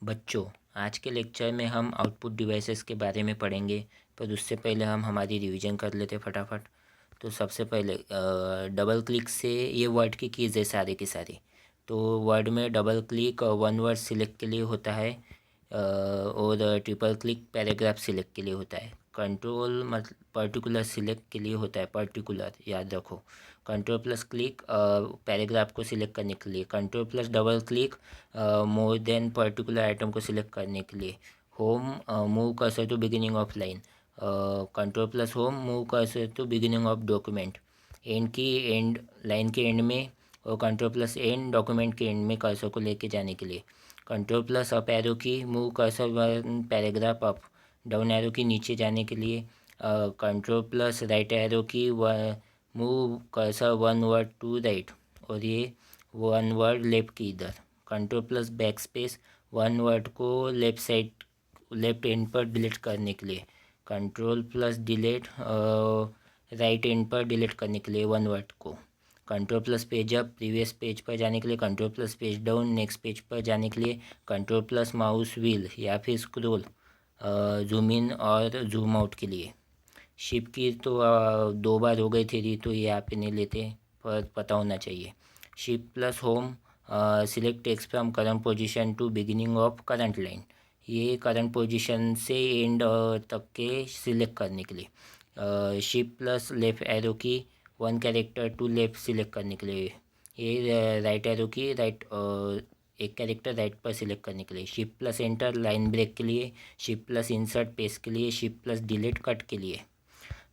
बच्चों, आज के लेक्चर में हम आउटपुट डिवाइसेस के बारे में पढ़ेंगे। पर उससे पहले हम हमारी रिवीजन कर लेते फटाफट। तो सबसे पहले डबल क्लिक से ये वर्ड की कीज़ है सारे की सारी। तो वर्ड में double click one word select के लिए होता है, और ट्रिपल क्लिक पैराग्राफ सिलेक्ट के लिए होता है। कंट्रोल मतलब पर्टिकुलर सिलेक्ट के लिए होता है, पर्टिकुलर याद रखो। कंट्रोल प्लस क्लिक पैराग्राफ को सिलेक्ट करने के लिए। Control plus double click more than particular item को सिलेक्ट करने के लिए। Home move cursor to beginning of line. Control plus home move cursor to beginning of document. End key end line के end में, और कंट्रोल प्लस एंड डॉक्यूमेंट के end में cursor को लेके जाने के लिए। Control plus up arrow key move cursor one paragraph up. Down arrow key नीचे जाने के लिए। Control plus right arrow key move cursor one word to right, और ये वन वर्ड लेफ्ट की इधर। Control plus back space one word को left side left end पर डिलीट करने के लिए। Control plus delete right end पर डिलीट करने के लिए वन वर्ड को। Control plus page up previous page पर जाने के लिए। Control plus page down next page पर जाने के लिए। कंट्रोल प्लस माउस व्हील या फिर स्क्रोल जूम इन और जूम आउट के लिए। शिप की तो 2 बार हो गई थी, तो ये आप नहीं लेते, पर पता होना चाहिए। Shift plus home select text from current position to beginning of current line. ये करंट पोजीशन से एंड तक के सिलेक्ट करने के लिए। Shift plus left arrow key one character to left select करने के लिए। ये राइट एरो की राइट एक कैरेक्टर राइट पर सिलेक्ट करने के लिए। Shift plus enter line break के लिए। शिप प्लस इंसर्ट पेस्ट के लिए। शिप प्लस डिलीट कट के लिए।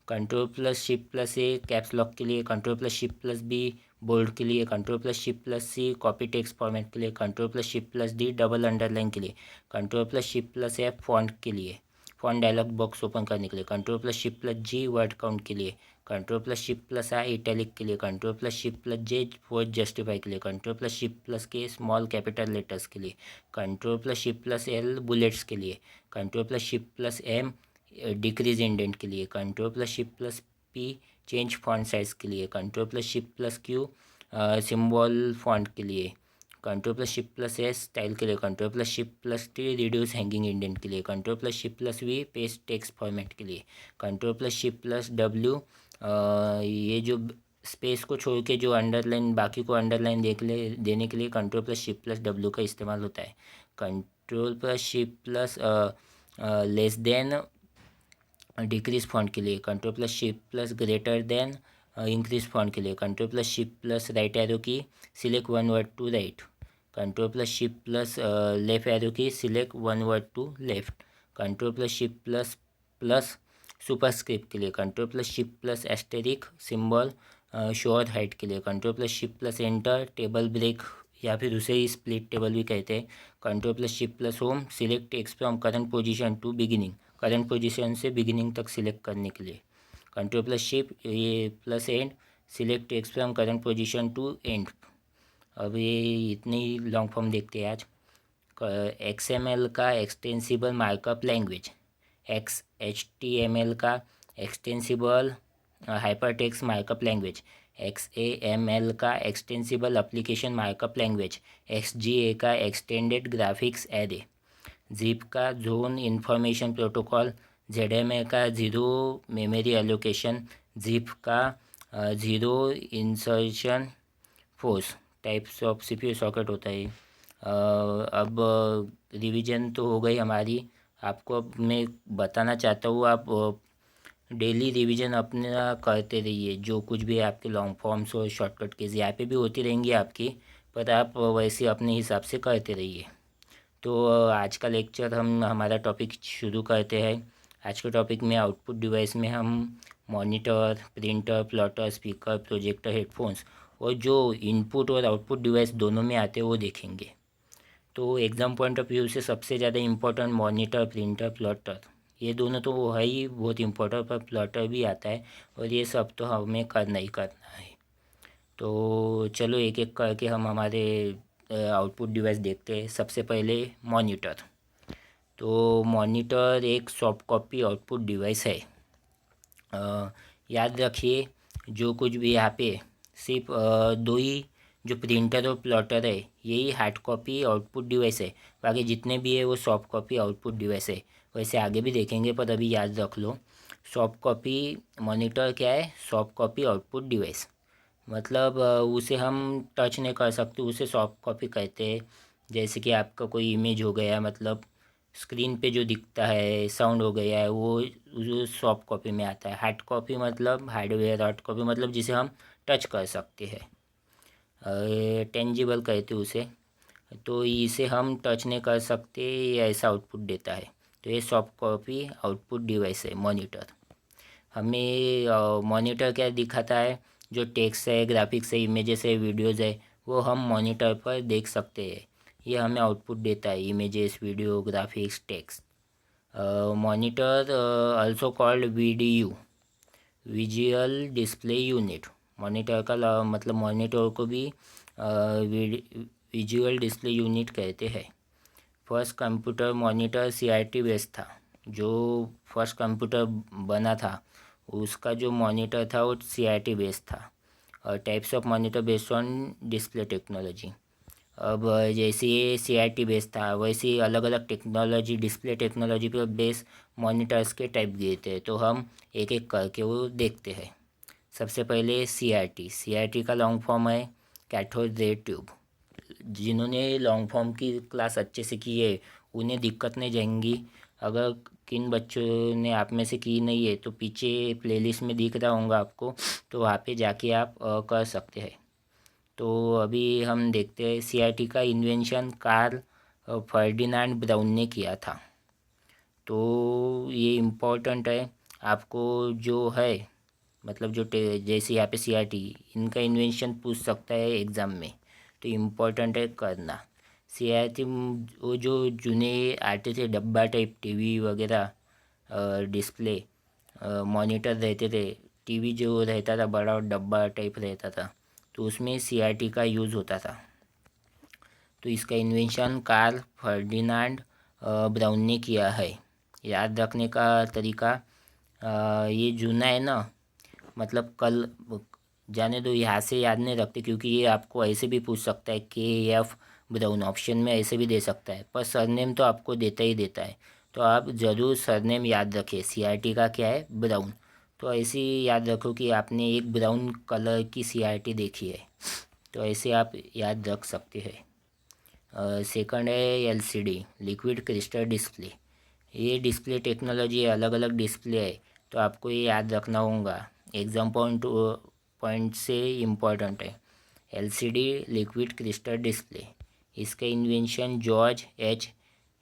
Control plus shift plus A caps lock के लिए। Control plus shift plus B bold के लिए। Control plus shift plus C copy text format के लिए। Control plus shift plus D double underline के लिए। Control plus shift plus F font के लिए, फॉन्ट डायलॉग बॉक्स ओपन करने के लिए। Control plus shift plus G word count के लिए। Control plus shift plus I italic के लिए। Control plus shift plus J word justify के लिए। Control plus shift plus K small capital letters के लिए। Control plus shift plus L bullets के लिए। Control plus shift plus M decrease indent के लिए। Control plus shift plus P change font size के लिए। Control plus shift plus Q symbol font के लिए। Control plus shift plus S style के लिए। Control plus shift plus T reduce hanging indent के लिए। Control plus shift plus V paste text format के लिए। Control plus shift plus W ये जो स्पेस को छोड़ के जो अंडरलाइन बाकी को अंडरलाइन देने के लिए control plus shift plus W का इस्तेमाल होता है। Control plus shift plus less than decrease font के लिए। Control plus shift plus greater than increase font के लिए। Control plus shift plus right arrow की select one word to right. Control plus shift plus left arrow की select one word to left. Control plus shift plus plus superscript के लिए। Control plus shift plus asterisk symbol show और hide के लिए। Control plus shift plus enter table break या फिर उसे ही स्प्लिट टेबल भी कहते हैं। Control plus shift plus home select text from current position to beginning, current position से बिगिनिंग तक सिलेक्ट करने के लिए। कंट्रोल प्लस शिफ्ट ये plus end select text from current position to end. अब ये इतनी ही लॉन्ग फॉर्म देखते हैं आज। XML का एक्सटेंसिबल मार्कअप लैंग्वेज। HTML का extensible hypertext markup language. XAML का extensible application markup language. XGA का एक्सटेंडेड ग्राफिक्स एरे। जिप का जोन इंफॉर्मेशन प्रोटोकॉल। ZMA का ज़ीरो मेमोरी एलोकेशन। जिप का zero insertion force types of CPU socket होता है। अब revision तो हो गई हमारी। आपको अब मैं बताना चाहता हूँ, आप डेली रिवीजन अपना करते रहिए। जो कुछ भी आपके लॉन्ग फॉर्म्स और शॉर्टकट कीज़ यहाँ पे भी होती रहेंगी आपकी, पर आप वैसे अपने हिसाब से करते रहिए। तो आज का लेक्चर हम हमारा टॉपिक शुरू करते हैं। आज के टॉपिक में आउटपुट डिवाइस में हम monitor, printer, plotter, speaker, projector, headphones और जो इनपुट और आउटपुट डिवाइस दोनों में आते हैं वो देखेंगे। तो एग्ज़ाम पॉइंट ऑफ व्यू से सबसे ज़्यादा इम्पोर्टेंट मॉनिटर, प्रिंटर, प्लॉटर, ये दोनों तो वो है ही बहुत इम्पोर्टेंट, पर प्लॉटर भी आता है, और ये सब तो हमें करना ही करना है। तो चलो एक एक करके हम हमारे आउटपुट डिवाइस देखते हैं। सबसे पहले मॉनिटर। तो मॉनिटर एक सॉफ्ट कॉपी आउटपुट डिवाइस है। याद रखिए, जो कुछ भी यहाँ पे सिर्फ दो ही, जो प्रिंटर और प्लॉटर है, यही हार्ड कॉपी आउटपुट डिवाइस है। बाकी जितने भी है वो सॉफ्ट कॉपी आउटपुट डिवाइस है। वैसे आगे भी देखेंगे पर अभी याद रख लो, सॉफ्ट कॉपी मॉनिटर क्या है, सॉफ्ट कॉपी आउटपुट डिवाइस। मतलब उसे हम टच नहीं कर सकते, उसे सॉफ्ट कॉपी कहते हैं। जैसे कि आपका कोई इमेज हो गया, मतलब स्क्रीन पे जो दिखता है, साउंड हो गया है, वो सॉफ्ट कॉपी में आता है। हार्ड कॉपी मतलब हार्डवेयर, हार्ड कॉपी मतलब जिसे हम टच कर सकते हैं, टेंजिबल कहते हैं उसे। तो इसे हम टच नहीं कर सकते, ये ऐसा आउटपुट देता है। तो ये सॉफ्ट कॉपी आउटपुट डिवाइस है मॉनिटर। हमें मॉनिटर क्या दिखाता है, जो टेक्स्ट है, ग्राफिक्स है, इमेजेस है, वीडियोज़ है, वो हम मॉनिटर पर देख सकते हैं। ये हमें आउटपुट देता है, images, video, graphics, text. Monitor also called VDU, visual display unit. Monitor का मतलब मॉनिटर को भी विजुअल डिस्प्ले यूनिट कहते हैं। First computer monitor CRT based था। जो फर्स्ट कंप्यूटर बना था उसका जो मॉनिटर था वो सीआरटी बेस्ड था। और types of monitor based on display technology. अब जैसे ये सीआरटी बेस्ड था, वैसे ही अलग अलग टेक्नोलॉजी, डिस्प्ले टेक्नोलॉजी पर बेस मॉनिटर्स के टाइप दिए थे। तो हम एक एक करके वो देखते हैं। सबसे पहले सीआरटी। सीआरटी का लॉन्ग फॉर्म है कैथोड रे ट्यूब। जिन्होंने लॉन्ग फॉर्म की क्लास अच्छे से की है उन्हें दिक्कत नहीं जाएंगी। अगर किन बच्चों ने आप में से की नहीं है तो पीछे प्लेलिस्ट में दिख रहा होगा आपको, तो वहाँ पे जाके आप कर सकते हैं। तो अभी हम देखते हैं, सीआरटी का इन्वेंशन कार्ल फर्डिनांड ब्राउन ने किया था। तो ये इम्पोर्टेंट है आपको जो है, मतलब जैसे यहाँ पे सीआरटी, इनका इन्वेंशन पूछ सकता है एग्ज़ाम में, तो इम्पोर्टेंट है करना। सीआरटी वो जो जूने आते थे डब्बा टाइप टीवी वगैरह, डिस्प्ले, मॉनिटर रहते थे, टीवी जो रहता था बड़ा डब्बा टाइप रहता था, तो उसमें सीआरटी का यूज़ होता था। तो इसका इन्वेंशन कार्ल फर्डिनांड ब्राउन ने किया है। याद रखने का तरीका, ये जूना है ना, मतलब कल जाने दो, यहाँ से याद नहीं रखते क्योंकि ये आपको ऐसे भी पूछ सकता है, KF ब्राउन ऑप्शन में ऐसे भी दे सकता है, पर सरनेम तो आपको देता ही देता है। तो आप ज़रूर सरनेम याद रखें। सीआरटी का क्या है, ब्राउन। तो ऐसे ही याद रखो कि आपने एक ब्राउन कलर की सीआरटी देखी है, तो ऐसे आप याद रख सकते हैं। सेकंड है एलसीडी, लिक्विड क्रिस्टल डिस्प्ले। ये डिस्प्ले टेक्नोलॉजी है, अलग अलग डिस्प्ले है, तो आपको ये याद रखना होगा। एग्जाम पॉइंट से इम्पोर्टेंट है। एलसीडी, लिक्विड क्रिस्टल डिस्प्ले, इसका इन्वेंशन जॉर्ज एच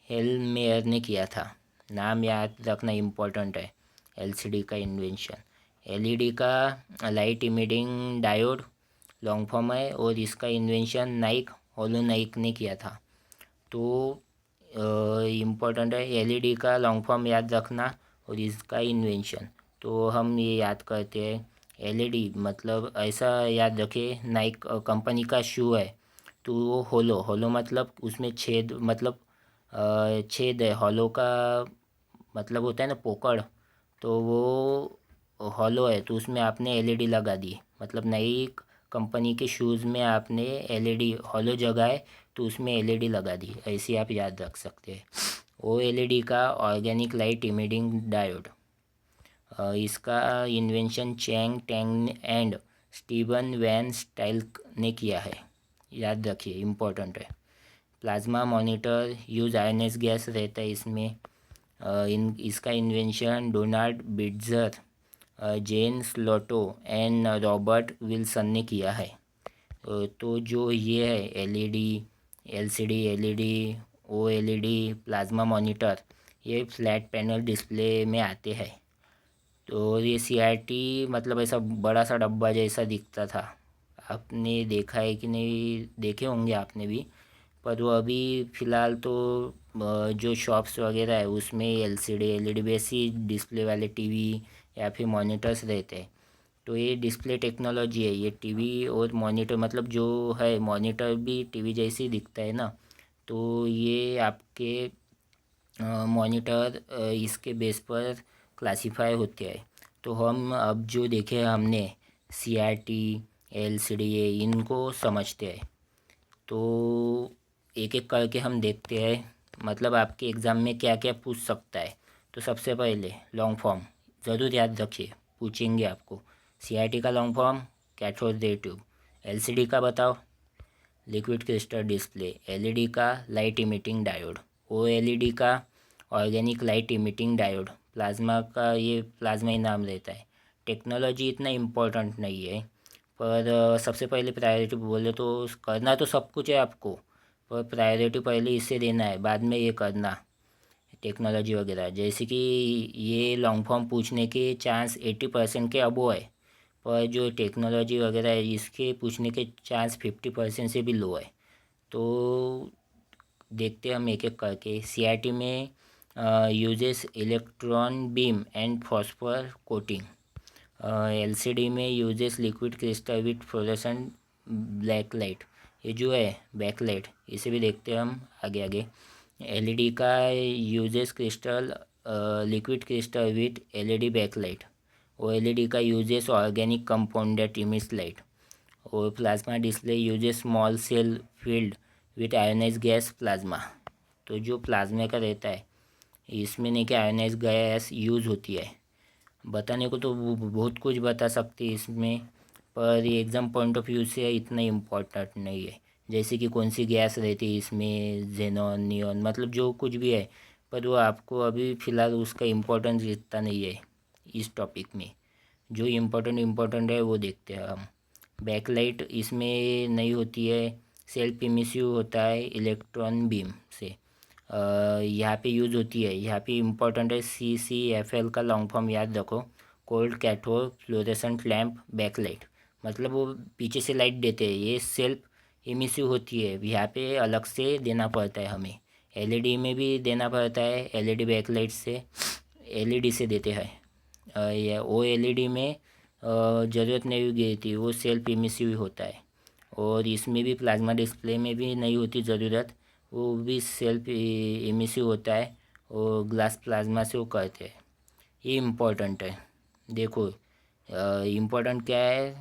हेलमेयर ने किया था। नाम याद रखना इम्पोर्टेंट है। एलसीडी का इन्वेंशन। एलईडी का light emitting diode long form है, और इसका इन्वेंशन नाइक होलो नाइक ने किया था। तो इम्पोर्टेंट है एलईडी का लॉन्ग फॉर्म याद रखना और इसका इन्वेंशन। तो हम ये याद करते हैं, एलईडी मतलब ऐसा याद रखें, नाइक कंपनी का शू है, तो वो होलो, होलो मतलब उसमें छेद, मतलब छेद है। हॉलो का मतलब होता है ना पोकड़, तो वो हॉलो है, तो उसमें आपने एलईडी लगा दी, मतलब नई कंपनी के शूज़ में आपने एलईडी हॉलो जगह है तो उसमें एलईडी लगा दी, ऐसे आप याद रख सकते हैं। ओ एलईडी का ऑर्गेनिक लाइट इमिटिंग डायोड, इसका invention Ching Tang and Steven Van स्टाइल ने किया है। याद रखिए, इम्पोर्टेंट है। Plasma monitor use ions gas रहता है इसमें। इसका invention Donald Bitzer, Gene Slottow and Robert Wilson ने किया है। तो जो ये है LED, LCD, LED, OLED, plasma monitor, ये फ्लैट पैनल डिस्प्ले में आते हैं। तो ये सीआरटी मतलब ऐसा बड़ा सा डब्बा जैसा दिखता था। आपने देखा है कि नहीं, देखे होंगे आपने भी, पर वो अभी फ़िलहाल तो जो शॉप्स वगैरह है उसमें एलसीडी, एलईडी बेसी डिस्प्ले वाले टीवी या फिर मॉनिटर्स रहते हैं। तो ये डिस्प्ले टेक्नोलॉजी है, ये टीवी और मॉनिटर, मतलब जो है मॉनिटर भी टीवी जैसे ही दिखता है ना, तो ये आपके मॉनिटर इसके बेस पर क्लासिफाई होते हैं। तो हम अब जो देखे हमने सीआरटी, एलसीडी, इनको समझते हैं। तो एक एक करके हम देखते हैं, मतलब आपके एग्ज़ाम में क्या क्या पूछ सकता है। तो सबसे पहले लॉन्ग फॉर्म ज़रूर याद रखिए, पूछेंगे आपको। सीआईटी का long form cathode ray tube. LCD का बताओ, लिक्विड क्रिस्टल डिस्प्ले। एलईडी का लाइट इमिटिंग डायोड। ओएलईडी का organic light emitting diode. Plasma का ये प्लाज्मा ही नाम रहता है। टेक्नोलॉजी इतना इम्पोर्टेंट नहीं है, पर सबसे पहले प्रायोरिटी बोले तो करना तो सब कुछ है आपको, पर प्रायोरिटी पहले इसे देना है, बाद में ये करना टेक्नोलॉजी वगैरह। जैसे कि ये लॉन्ग फॉर्म पूछने के चांस 80% के अबो है, पर जो टेक्नोलॉजी वगैरह है इसके पूछने के चांस 50% से भी लो है। तो देखते हैं हम एक एक करके। सीआईटी में uses electron beam and phosphor coating. LCD में uses liquid crystal with fluorescent black light. ये जो है बैक लाइट, इसे भी देखते हैं हम आगे आगे। एलईडी का uses crystal liquid crystal with LED back light. और एलईडी का uses organic compound that emits light. और plasma display uses small cell field with ionize gas plasma. तो जो प्लाज्मा का रहता है इसमें नहीं कि आयोनाइज गैस यूज़ होती है। बताने को तो बहुत कुछ बता सकते हैं इसमें, पर ये एग्ज़ाम पॉइंट ऑफ व्यू से इतना इम्पोर्टेंट नहीं है। जैसे कि कौन सी गैस रहती है इसमें, जेनॉन नियॉन, मतलब जो कुछ भी है, पर वो आपको अभी फ़िलहाल उसका इम्पोर्टेंस इतना नहीं है इस टॉपिक में। जो इम्पोर्टेंट है वो देखते हैं हम। बैकलाइट इसमें नहीं होती है, सेल्फ इमिसिव होता है इलेक्ट्रॉन बीम से। यहाँ पे यूज़ होती है, यहाँ पे इम्पोर्टेंट है CCFL का लॉन्ग फॉर्म याद रखो। Cold cathode fluorescent lamp backlight, मतलब वो पीछे से लाइट देते हैं, ये सेल्फ इमिसिव होती है, यहाँ पे अलग से देना पड़ता है हमें। एलईडी में भी देना पड़ता है, एलईडी बैकलाइट से एलईडी से देते हैं। या ओ एलईडी में ज़रूरत नहीं होगी थी, वो सेल्फ इमिसिव होता है। और इसमें भी प्लाज्मा डिस्प्ले में भी नहीं होती ज़रूरत, वो भी सेल्फ इमिसिव होता है और ग्लास प्लाज्मा से वो करते हैं। ये इम्पोर्टेंट है। देखो इम्पोर्टेंट क्या है,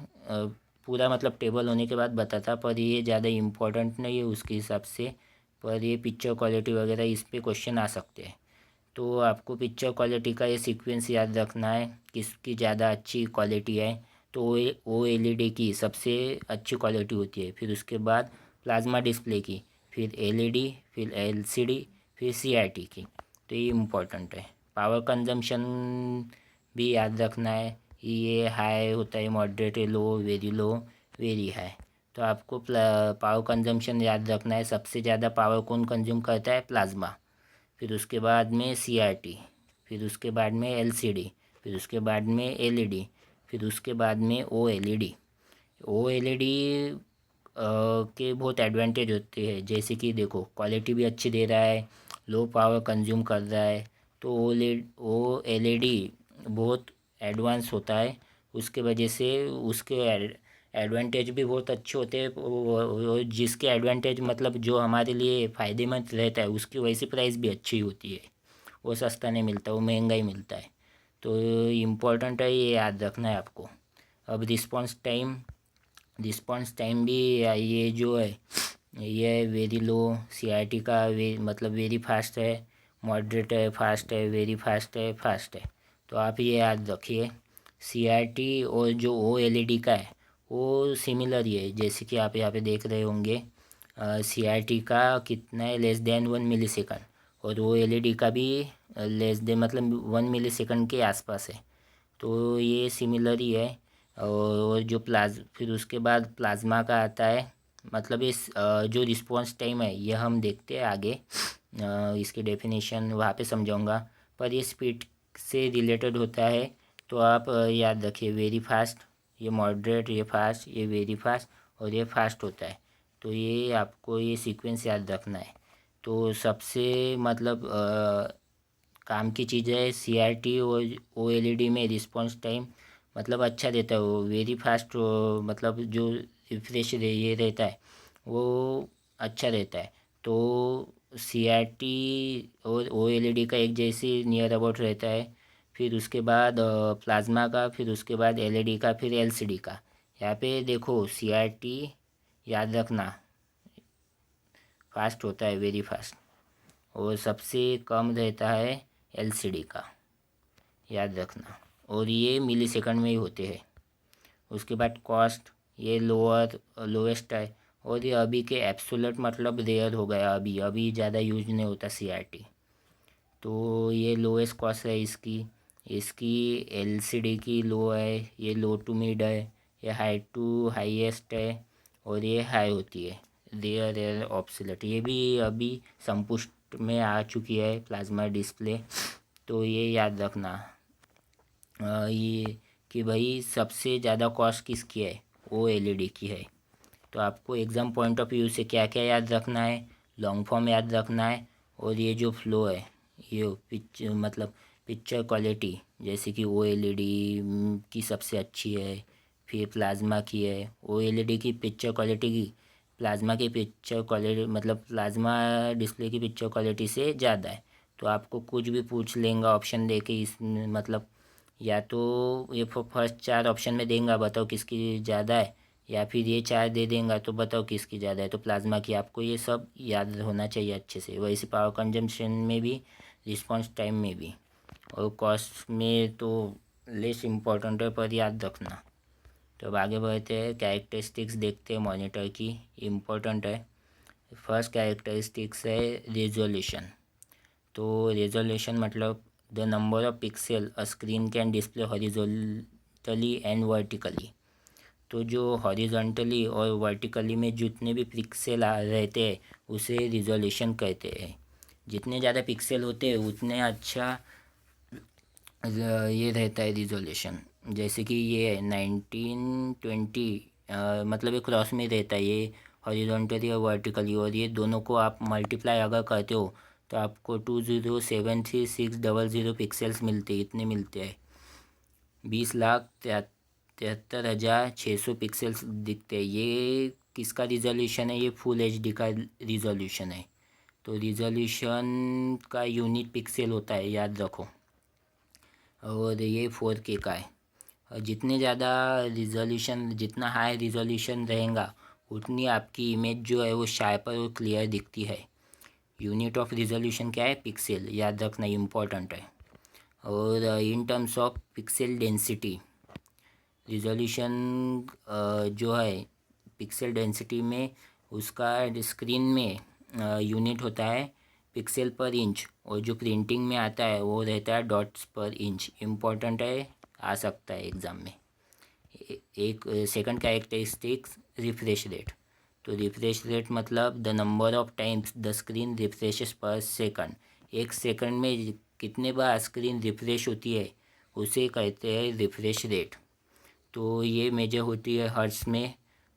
पूरा मतलब टेबल होने के बाद बताता, पर ये ज़्यादा इम्पोर्टेंट नहीं है उसके हिसाब से। पर ये पिक्चर क्वालिटी वगैरह इस पे क्वेश्चन आ सकते हैं। तो आपको पिक्चर क्वालिटी का ये सीक्वेंस याद रखना है, किसकी ज़्यादा अच्छी क्वालिटी है। तो ओ एलईडी की सबसे अच्छी क्वालिटी होती है, फिर उसके बाद प्लाज्मा डिस्प्ले की, फिर एलईडी, फिर एलसीडी, फिर सीआईटी की। तो ये इम्पोर्टेंट है। पावर कंजम्पशन भी याद रखना है, ये हाई होता है, मॉडरेट, लो, वेरी हाई। तो आपको पावर कंजम्पशन याद रखना है, सबसे ज़्यादा पावर कौन कंज्यूम करता है, प्लाज्मा। फिर उसके बाद में सीआरटी, फिर उसके बाद में एलसीडी, फिर उसके बाद में एलईडी, फिर उसके बाद में ओएलईडी के बहुत एडवांटेज होते हैं। जैसे कि देखो क्वालिटी भी अच्छी दे रहा है, लो पावर कंज्यूम कर रहा है, तो ओएलईडी बहुत एडवांस होता है। उसके वजह से उसके एडवांटेज भी बहुत अच्छे होते हैं, जिसके एडवांटेज मतलब जो हमारे लिए फ़ायदेमंद रहता है उसकी वैसी प्राइस भी अच्छी होती है। वो सस्ता नहीं मिलता, वो महंगा ही मिलता है। तो इम्पोर्टेंट है, ये याद रखना है आपको। अब रिस्पॉन्स टाइम भी ये जो है ये वेरी लो। सीआरटी का मतलब वेरी फास्ट है, मॉडरेट है, फास्ट है, वेरी फास्ट है। तो आप ये याद रखिए। सीआरटी और जो ओएलईडी का है वो सिमिलर ही है, जैसे कि आप यहाँ पे देख रहे होंगे। सीआरटी का कितना है, लेस देन 1 मिली सेकंड, और ओएलईडी का भी लेस देन मतलब 1 मिली सेकंड के आसपास है। तो ये सिमिलर ही है। और जो फिर उसके बाद प्लाज्मा का आता है, मतलब इस जो रिस्पॉन्स टाइम है ये हम देखते हैं आगे। इसकी डेफिनेशन वहाँ पे समझाऊंगा, पर ये स्पीड से रिलेटेड होता है। तो आप याद रखिए, वेरी फास्ट, ये मॉडरेट, ये फास्ट, ये वेरी फास्ट, और ये फास्ट होता है। तो ये आपको ये सीक्वेंस याद रखना है। तो सबसे मतलब काम की चीज़ है सीआरटी और ओएलईडी में रिस्पॉन्स टाइम मतलब अच्छा देता है। वो वेरी फास्ट, मतलब जो रिफ्रेश ये रहता है वो अच्छा रहता है। तो सीआरटी और ओएलईडी का एक जैसी नियर अबाउट रहता है। फिर उसके बाद प्लाज्मा का, फिर उसके बाद एलईडी का, फिर एलसीडी का। यहाँ पे देखो सीआरटी याद रखना फास्ट होता है, वेरी फास्ट। और सबसे कम रहता है LCD का, याद रखना। और ये मिली सेकंड में ही होते हैं। उसके बाद कॉस्ट, ये लोएस्ट है। और ये अभी के एब्सोल्यूट मतलब रेयर हो गया, अभी ज़्यादा यूज नहीं होता CRT। तो ये लोएस्ट कॉस्ट है इसकी। इसकी LCD की लो है, ये लो टू मिड है, ये हाई टू हाईएस्ट है, और ये हाई होती है, रेयर ऑब्सोलेट। ये भी अभी संपुष्ट में आ चुकी है प्लाज्मा डिस्प्ले। तो ये याद रखना ये कि भाई सबसे ज़्यादा कॉस्ट किसकी है, वो LED की है। तो आपको एग्ज़ाम पॉइंट ऑफ व्यू से क्या क्या याद रखना है, लॉन्ग फॉर्म याद रखना है, और ये जो फ्लो है, ये पिक्चर क्वालिटी, जैसे कि OLED की सबसे अच्छी है, फिर प्लाज्मा की है। OLED की पिक्चर क्वालिटी की प्लाज्मा की पिक्चर क्वालिटी प्लाज्मा डिस्प्ले की पिक्चर क्वालिटी से ज़्यादा है। तो आपको कुछ भी पूछ लेंगे ऑप्शन दे के, इस या तो ये फर्स्ट 4 ऑप्शन में देंगे, बताओ किसकी ज़्यादा है, या फिर ये 4 दे देंगे तो बताओ किसकी ज़्यादा है। तो प्लाज्मा की आपको ये सब याद होना चाहिए अच्छे से। वैसे पावर कंजम्पशन में भी, रिस्पांस टाइम में भी, और कॉस्ट में तो लेस इम्पोर्टेंट है, पर याद रखना। तो अब आगे बढ़ते हैं, कैरेक्टरिस्टिक्स देखते हैं मॉनिटर की, इम्पोर्टेंट है। फर्स्ट कैरेक्टरिस्टिक्स है रेजोल्यूशन। तो रेजोल्यूशन मतलब the number of pixel a screen can display horizontally and vertically. तो जो हॉरिजॉन्टली और वर्टिकली में जितने भी पिक्सल रहते हैं उसे रिजोल्यूशन कहते हैं। जितने ज़्यादा पिक्सल होते हैं उतने अच्छा ये रहता है रिजोल्यूशन। जैसे कि ये 1920 ये क्रॉस में रहता है, ये हॉरिजॉन्टली और वर्टिकली, और ये दोनों को आप मल्टीप्लाई अगर करते हो तो आपको 2073600 पिक्सल्स मिलते हैं, इतने मिलते हैं। 20,73,600 पिक्सल्स दिखते हैं। ये किसका रिजोल्यूशन है, ये फुल HD का रिजोल्यूशन है। तो रिजोल्यूशन का यूनिट पिक्सल होता है, याद रखो। और ये 4K का है। और जितने ज़्यादा रिजोल्यूशन, जितना हाई रिजोल्यूशन रहेगा उतनी आपकी इमेज जो है वो शार्पर और क्लियर दिखती है। यूनिट ऑफ रिजोल्यूशन क्या है, पिक्सल, याद रखना, इम्पोर्टेंट है। और in terms of pixel density, resolution जो है पिक्सल डेंसिटी में, उसका स्क्रीन में यूनिट होता है पिक्सल पर इंच, और जो प्रिंटिंग में आता है वो रहता है डॉट्स पर इंच। इम्पोर्टेंट है, आ सकता है एग्ज़ाम में। एक सेकंड कैरेक्टरिस्टिक्स रिफ्रेश रेट। तो रिफ्रेश रेट मतलब the number of times the screen refreshes पर सेकंड। एक सेकंड में कितने बार स्क्रीन रिफ्रेश होती है उसे कहते हैं रिफ्रेश रेट। तो ये मेजर होती है हर्ट्ज में,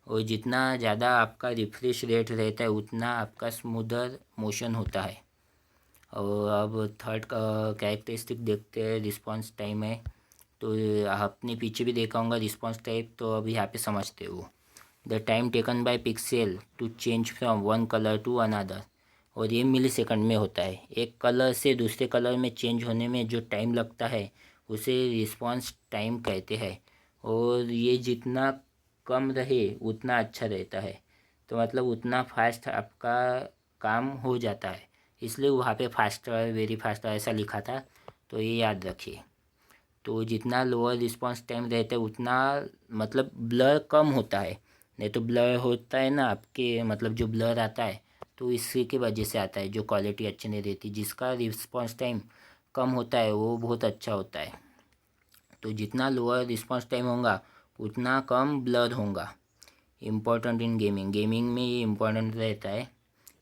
और जितना ज़्यादा आपका रिफ्रेश रेट रहता है उतना आपका स्मूदर मोशन होता है। और अब थर्ड कैरेक्टरिस्टिक देखते हैं, रिस्पांस टाइम है। तो आपने पीछे भी देखा होगा रिस्पांस टाइप, तो अभी यहाँ पे समझते हो। The time taken by pixel to change from one colour to another. और ये मिली सेकंड में होता है। एक कलर से दूसरे कलर में चेंज होने में जो टाइम लगता है उसे रिस्पांस टाइम कहते हैं। और ये जितना कम रहे उतना अच्छा रहता है। तो उतना फास्ट आपका काम हो जाता है, इसलिए वहाँ पे फास्टर, वेरी फास्टर ऐसा लिखा था। तो ये याद रखिए। तो जितना लोअर रिस्पांस टाइम रहता है उतना ब्लर कम होता है। नहीं तो ब्लर होता है ना आपके, जो ब्लर आता है तो इसी की वजह से आता है, जो क्वालिटी अच्छी नहीं रहती। जिसका रिस्पांस टाइम कम होता है वो बहुत अच्छा होता है। तो जितना लोअर रिस्पांस टाइम होगा उतना कम ब्लर होगा। इम्पोर्टेंट इन गेमिंग में ये इम्पोर्टेंट रहता है,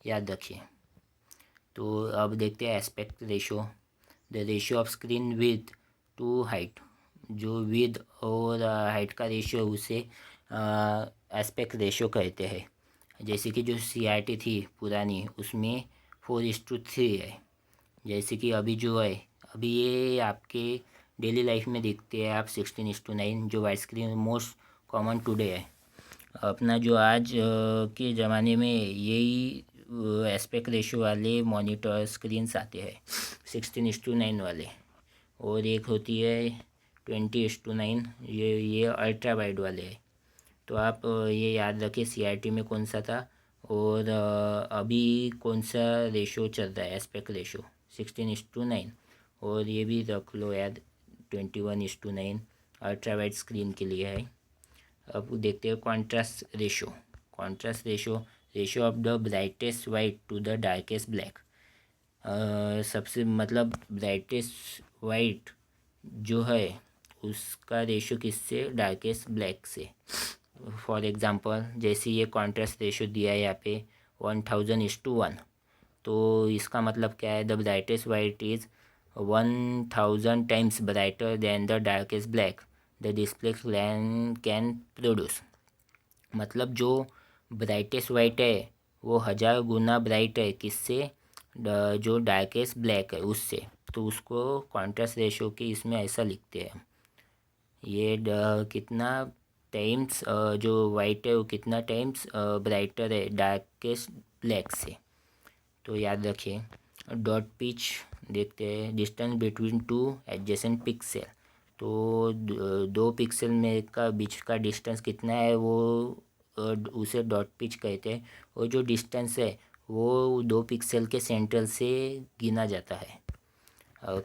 याद रखिए। तो अब देखते हैं aspect ratio. The ratio of screen width to height. जो विड्थ और हाइट का रेशियो उसे एस्पेक्ट रेशियो कहते हैं। जैसे कि जो CRT थी पुरानी उसमें 4:3 है। जैसे कि अभी जो है, अभी ये आपके डेली लाइफ में देखते हैं आप 16:9, जो wide screen most common today है। अपना जो आज के ज़माने में यही एस्पेक्ट रेशियो वाले मॉनिटर स्क्रीन्स आते हैं, 16:9 वाले। और एक होती है 20:9, ये अल्ट्रा वाइड वाले है। तो आप ये याद रखें CRT में कौन सा था, और अभी कौन सा रेशो चल रहा है, एस्पेक्ट रेशो 16:9, और ये भी रख लो यार 21:9 अल्ट्रा वाइड स्क्रीन के लिए है। अब देखते हैं contrast ratio. Contrast ratio of the brightest white to the darkest black. सबसे मतलब ब्राइटेस्ट वाइट जो है उसका रेशो किससे, डार्केस्ट ब्लैक से। फॉर एग्ज़ाम्पल जैसे ये कॉन्ट्रास्ट रेशो दिया है यहाँ पे 1000:1, तो इसका मतलब क्या है, the brightest white is 1000 times brighter then the darkest black the display can produce. मतलब जो ब्राइटेस्ट वाइट है वो 1000 गुना ब्राइट है किससे, जो डार्केस्ट ब्लैक है उससे। तो उसको कॉन्ट्रास्ट रेशो के इसमें ऐसा लिखते हैं, ये कितना टाइम्स जो वाइट है वो कितना टाइम्स ब्राइटर है डार्केस्ट ब्लैक से। तो याद रखिए। डॉट पिच देखते हैं, distance between two adjacent pixel. तो दो पिक्सल में का बीच का डिस्टेंस कितना है वो उसे डॉट पिच कहते हैं। और जो डिस्टेंस है वो 2 पिक्सल के सेंटर से गिना जाता है।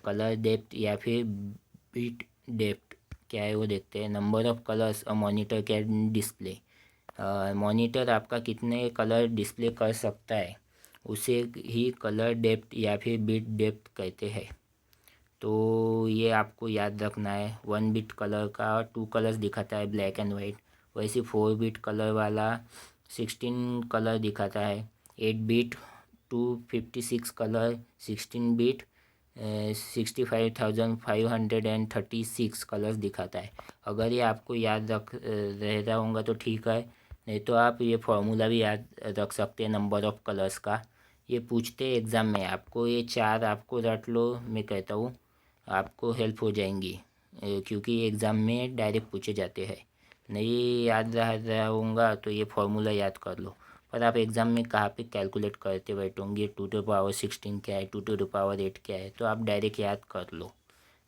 कलर डेप्थ या फिर बिट डेप्थ क्या है वो देखते हैं। Number of colours a monitor can display. Monitor आपका कितने कलर डिस्प्ले कर सकता है उसे ही कलर डेप्थ या फिर बिट डेप्थ कहते हैं। तो ये आपको याद रखना है। 1 बिट कलर का 2 कलर्स दिखाता है, ब्लैक एंड वाइट। वैसे 4 बिट कलर वाला 16 कलर दिखाता है। 8 बिट 256 कलर, 16 बिट 65,536 कलर्स दिखाता है। अगर ये आपको याद रह रहा होगा तो ठीक है, नहीं तो आप ये फॉर्मूला भी याद रख सकते हैं नंबर ऑफ़ कलर्स का। ये पूछते हैं एग्ज़ाम में आपको, ये 4 आपको रट लो, मैं कहता हूँ आपको हेल्प हो जाएंगी, क्योंकि एग्ज़ाम में डायरेक्ट पूछे जाते हैं। नहीं याद रहा होगा तो ये फॉर्मूला याद कर लो। पर आप एग्ज़ाम में कहाँ पे कैलकुलेट करते बैठोगे, 2⁻16 क्या है, 2⁸ क्या है, तो आप डायरेक्ट याद कर लो,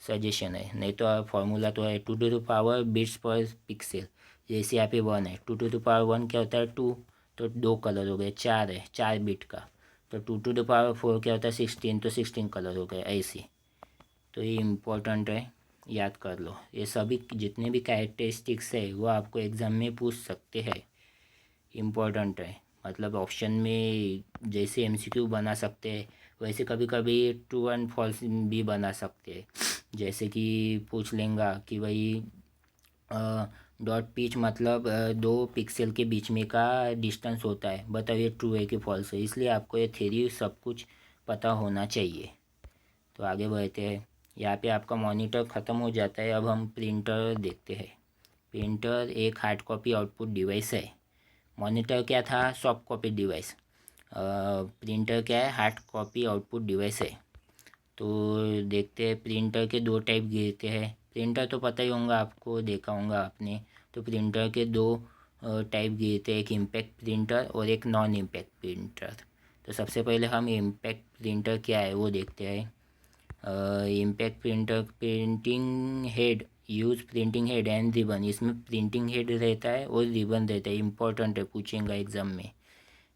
सजेशन है। नहीं तो फॉर्मूला तो है 2⁻ बिट्स पर पिक्सल। जैसे यहाँ पे 1 है, 2⁻1 क्या होता है 2, तो 2 कलर हो गए। 4 है 4 बिट का, तो 2⁻4 क्या होता है 16, तो 16 कलर हो गए ऐसे। तो ये इम्पोर्टेंट है, याद कर लो। ये सभी जितने भी कैरेक्टरिस्टिक्स है वो आपको एग्ज़ाम में पूछ सकते हैं, इम्पोर्टेंट है। मतलब ऑप्शन में जैसे एमसीक्यू बना सकते हैं वैसे कभी कभी ट्रू एंड फॉल्स भी बना सकते हैं। जैसे कि पूछ लेंगा कि भाई डॉट पिच मतलब 2 पिक्सल के बीच में का डिस्टेंस होता है, बताओ ये ट्रू है कि फॉल्स है। इसलिए आपको ये थ्योरी सब कुछ पता होना चाहिए। तो आगे बढ़ते हैं। यहाँ पे आपका मॉनिटर ख़त्म हो जाता है। अब हम प्रिंटर देखते हैं। प्रिंटर एक हार्ड कॉपी आउटपुट डिवाइस है। मॉनिटर क्या था, सॉफ्ट कॉपी डिवाइस। प्रिंटर क्या है, हार्ड कॉपी आउटपुट डिवाइस है। तो देखते हैं प्रिंटर के 2 टाइप गिरते हैं। प्रिंटर तो पता ही होगा आपको, देखा होगा आपने। तो प्रिंटर के 2 टाइप गिरते हैं, एक इम्पैक्ट प्रिंटर और एक नॉन इम्पैक्ट प्रिंटर। तो सबसे पहले हम इम्पैक्ट प्रिंटर क्या है वो देखते हैं। Impact printer printing head use printing head and ribbon. इसमें प्रिंटिंग हेड रहता है और रिबन रहता है, इंपॉर्टेंट है, पूछेंगे एग्ज़ाम में।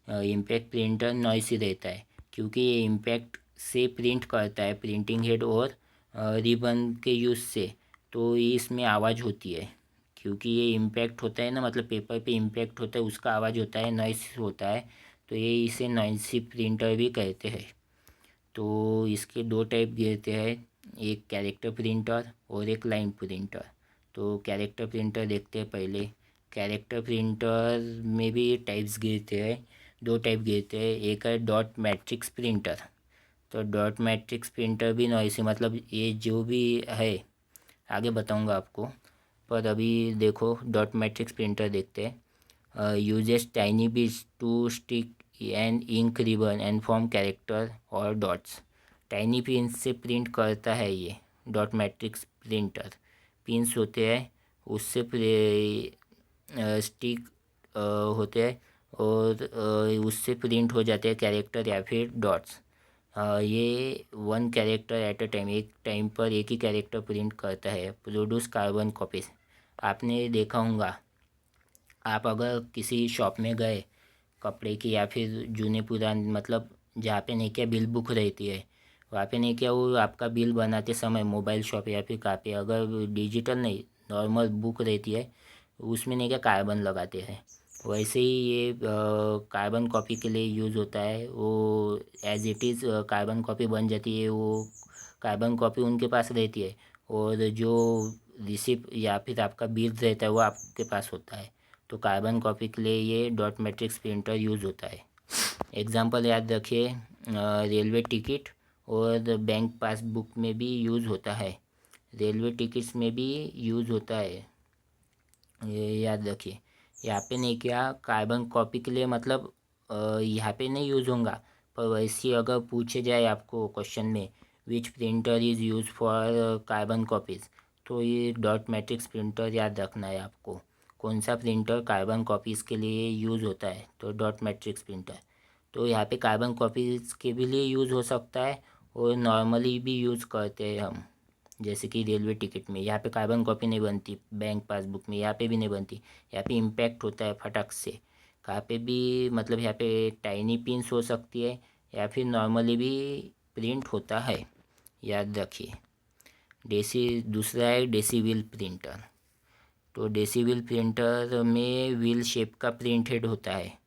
इम्पैक्ट प्रिंटर नॉइसी रहता है क्योंकि ये इम्पैक्ट से प्रिंट करता है, प्रिंटिंग हेड और रिबन के यूज़ से। तो इसमें आवाज़ होती है क्योंकि ये इम्पैक्ट होता है ना, मतलब पेपर पे इम्पैक्ट होता है, उसका आवाज़ होता है, नॉइस होता है। तो ये इसे नॉइसी प्रिंटर भी कहते हैं। तो इसके 2 टाइप गिरते हैं, एक कैरेक्टर प्रिंटर और एक लाइन प्रिंटर। तो कैरेक्टर प्रिंटर देखते हैं पहले। कैरेक्टर प्रिंटर में भी टाइप्स गिरते हैं, 2 टाइप गिरते हैं। एक है डॉट मैट्रिक्स प्रिंटर। तो डॉट मैट्रिक्स प्रिंटर भी नॉइसी, मतलब ये जो भी है आगे बताऊंगा आपको। पर अभी देखो डॉट मैट्रिक्स प्रिंटर देखते हैं। Uses tiny bits to stick and ink ribbon and form character और डॉट्स। टाइनी पिंस से प्रिंट करता है ये डॉट मैट्रिक्स प्रिंटर। पिंस होते हैं उससे स्टिक होते हैं और उससे प्रिंट हो जाते हैं कैरेक्टर या फिर डॉट्स। ये 1 कैरेक्टर एट अ टाइम, एक टाइम पर एक ही कैरेक्टर प्रिंट करता है। Produce carbon copies. आपने देखा होगा, आप अगर किसी शॉप में गए कपड़े की या फिर जूने पुराने मतलब जहाँ पे नहीं क्या बिल बुक रहती है वहाँ पे नहीं क्या वो आपका बिल बनाते समय मोबाइल शॉप या फिर कहाँ पे अगर डिजिटल नहीं नॉर्मल बुक रहती है उसमें नहीं क्या कार्बन लगाते हैं। वैसे ही ये कार्बन कॉपी के लिए यूज़ होता है। वो as it is carbon copy बन जाती है। वो कार्बन कॉपी उनके पास रहती है और जो रिसिप्ट या फिर आपका बिल रहता है वो आपके पास होता है। तो कार्बन कॉपी के लिए ये डॉट मैट्रिक्स प्रिंटर यूज़ होता है। एग्जांपल याद रखिए, रेलवे टिकट और बैंक पासबुक में भी यूज़ होता है। रेलवे टिकट्स में भी यूज़ होता है, ये याद रखिए। यहाँ पे नहीं क्या कार्बन कॉपी के लिए मतलब यहाँ पे नहीं यूज़ होगा। पर वैसे अगर पूछे जाए आपको क्वेश्चन में विच printer is use for carbon copies तो ये डॉट मैट्रिक्स प्रिंटर याद रखना है आपको। कौन सा प्रिंटर कार्बन कॉपीज़ के लिए यूज़ होता है तो डॉट मैट्रिक्स प्रिंटर। तो यहाँ पे कार्बन कॉपीज़ के भी लिए यूज़ हो सकता है और नॉर्मली भी यूज़ करते हैं हम। जैसे कि रेलवे टिकट में यहाँ पे कार्बन कॉपी नहीं बनती, बैंक पासबुक में यहाँ पे भी नहीं बनती। यहाँ पे इम्पैक्ट होता है फटक से। कहाँ पे भी मतलब यहाँ पे टाइनी पिंस हो सकती है या फिर नॉर्मली भी प्रिंट होता है, याद रखिए। दूसरा है डेसीविल प्रिंटर। तो डेसीविल प्रिंटर में व्हील शेप का प्रिंट हेड होता है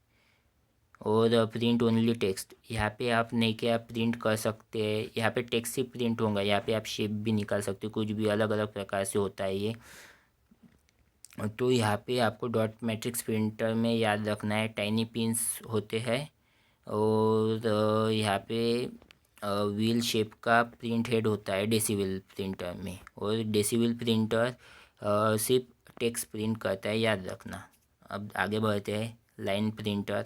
और प्रिंट ओनली टेक्स्ट। यहाँ पे आप नहीं क्या प्रिंट कर सकते हैं, यहाँ पे टेक्स्ट ही प्रिंट होगा। यहाँ पे आप शेप भी निकाल सकते हो, कुछ भी अलग अलग प्रकार से होता है ये। तो यहाँ पे आपको डॉट मैट्रिक्स प्रिंटर में याद रखना है टाइनी पिंस होते हैं और यहाँ पे व्हील शेप का प्रिंट हेड होता है डेसीविल प्रिंटर में। और डेसीविल प्रिंटर सिर्फ टेक्स्ट प्रिंट करता है, याद रखना। अब आगे बढ़ते हैं लाइन प्रिंटर।